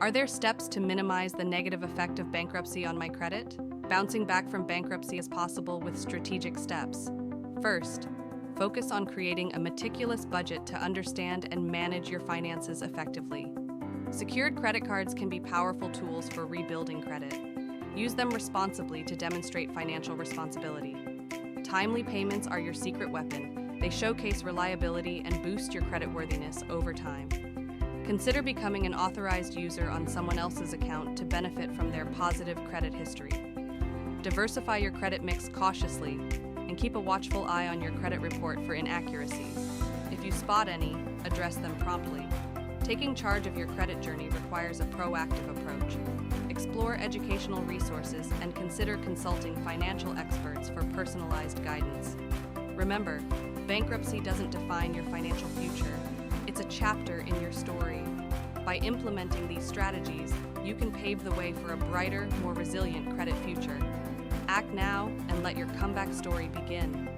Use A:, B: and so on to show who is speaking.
A: Are there steps to minimize the negative effect of bankruptcy on my credit? Bouncing back from bankruptcy is possible with strategic steps. First, focus on creating a meticulous budget to understand and manage your finances effectively. Secured credit cards can be powerful tools for rebuilding credit. Use them responsibly to demonstrate financial responsibility. Timely payments are your secret weapon. They showcase reliability and boost your creditworthiness over time. Consider becoming an authorized user on someone else's account to benefit from their positive credit history. Diversify your credit mix cautiously and keep a watchful eye on your credit report for inaccuracies. If you spot any, address them promptly. Taking charge of your credit journey requires a proactive approach. Explore educational resources and consider consulting financial experts for personalized guidance. Remember, bankruptcy doesn't define your financial future. It's a chapter in your story. By implementing these strategies, you can pave the way for a brighter, more resilient credit future. Act now and let your comeback story begin.